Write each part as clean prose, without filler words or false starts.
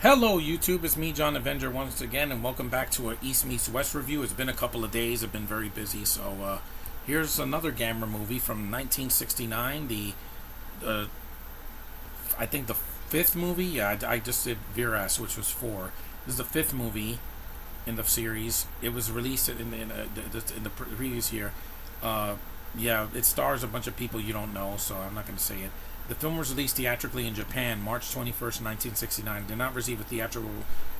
Hello YouTube, it's me John Avenger once again, and welcome back to our East Meets West review. It's been a couple of days, I've been very busy, so here's another Gamera movie from 1969, I think the fifth movie. Yeah, I just did Viras, which was 4. This is the 5th movie in the series. It was released in the previous year. Yeah, it stars a bunch of people you don't know, so I'm not going to say it. The film was released theatrically in Japan March 21st, 1969. It did not receive a theatrical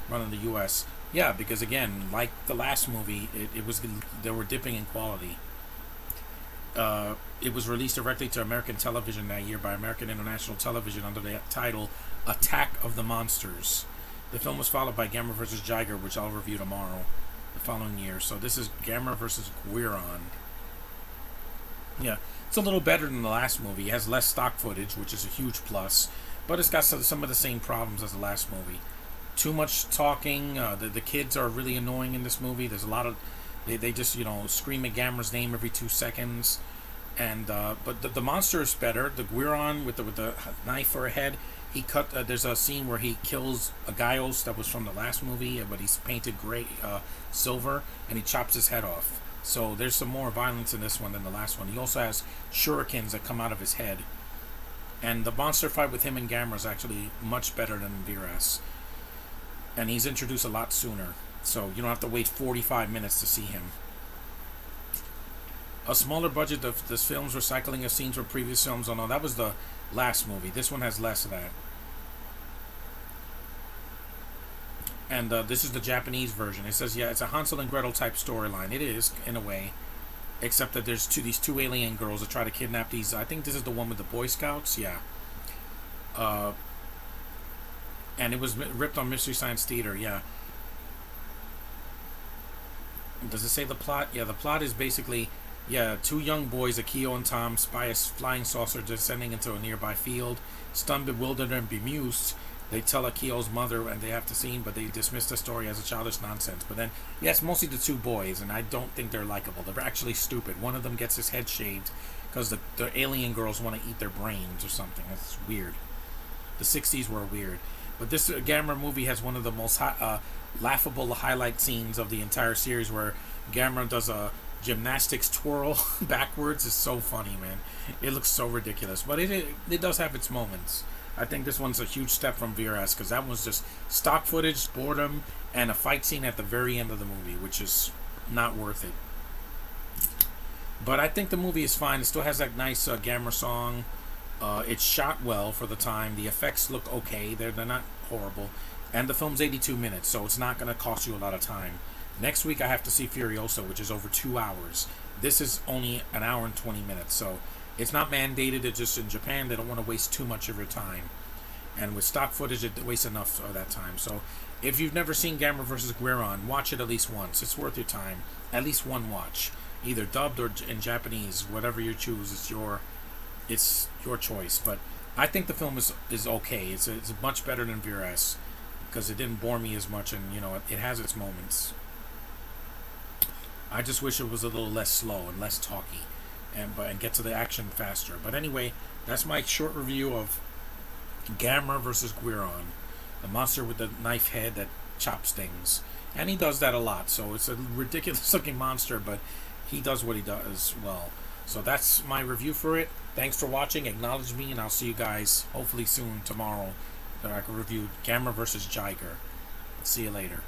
run in the U.S. Yeah, because again, like the last movie, they were dipping in quality. It was released directly to American television that year by American International Television under the title Attack of the Monsters. The film was followed by Gamera vs. Giger, which I'll review tomorrow, the following year. So this is Gamera vs. Guiron. Yeah, it's a little better than the last movie. It has less stock footage, which is a huge plus, but it's got some of the same problems as the last movie. Too much talking. The kids are really annoying in this movie. There's a lot of they just scream at Gamera's name every 2 seconds, and but the monster is better. The Guiron with the knife for a head. There's a scene where he kills a Gaios that was from the last movie, but he's painted gray, silver, and he chops his head off. So there's some more violence in this one than the last one. He also has shurikens that come out of his head. And the monster fight with him and Gamera is actually much better than Viras. And he's introduced a lot sooner, so you don't have to wait 45 minutes to see him. A smaller budget of this film's recycling of scenes from previous films. Oh no, that was the last movie. This one has less of that. And this is the Japanese version. It says, yeah, it's a Hansel and Gretel type storyline. It is, in a way. Except that there's these two alien girls that try to kidnap these. I think this is the one with the Boy Scouts. Yeah. And it was ripped on Mystery Science Theater. Yeah. Does it say the plot? Yeah, the plot is basically, yeah, 2 young boys, Akio and Tom, spy a flying saucer descending into a nearby field. Stunned, bewildered, and bemused, they tell Akio's mother and they have to see him, but they dismiss the story as a childish nonsense. But then, yeah, it's mostly the 2 boys, and I don't think they're likable. They're actually stupid. One of them gets his head shaved because the alien girls want to eat their brains or something. That's weird. The 60s were weird. But this Gamera movie has one of the most laughable highlight scenes of the entire series, where Gamera does a gymnastics twirl backwards. Is so funny, man. It looks so ridiculous, but it does have its moments. I think this one's a huge step from Viras, because that one's just stock footage, boredom, and a fight scene at the very end of the movie, which is not worth it. But I think the movie is fine. It still has that nice Gamera song. It's shot well for the time. The effects look okay. They're not horrible. And the film's 82 minutes, so it's not going to cost you a lot of time. Next week I have to see Furiosa, which is over 2 hours. This is only an hour and 20 minutes, so it's not mandated. It's just in Japan, they don't want to waste too much of your time. And with stock footage, it wastes enough of that time. So if you've never seen Gamera vs. Guiron, watch it at least once. It's worth your time. At least one watch. Either dubbed or in Japanese. Whatever you choose, it's your choice. But I think the film is okay. It's much better than Viras, because it didn't bore me as much, and it has its moments. I just wish it was a little less slow and less talky, and get to the action faster. But anyway, that's my short review of Gamera vs. Guiron, the monster with the knife head that chops things. And he does that a lot, so it's a ridiculous looking monster, but he does what he does well. So that's my review for it. Thanks for watching. Acknowledge me, and I'll see you guys hopefully soon tomorrow, that I can review Gamera vs. Giger. See you later.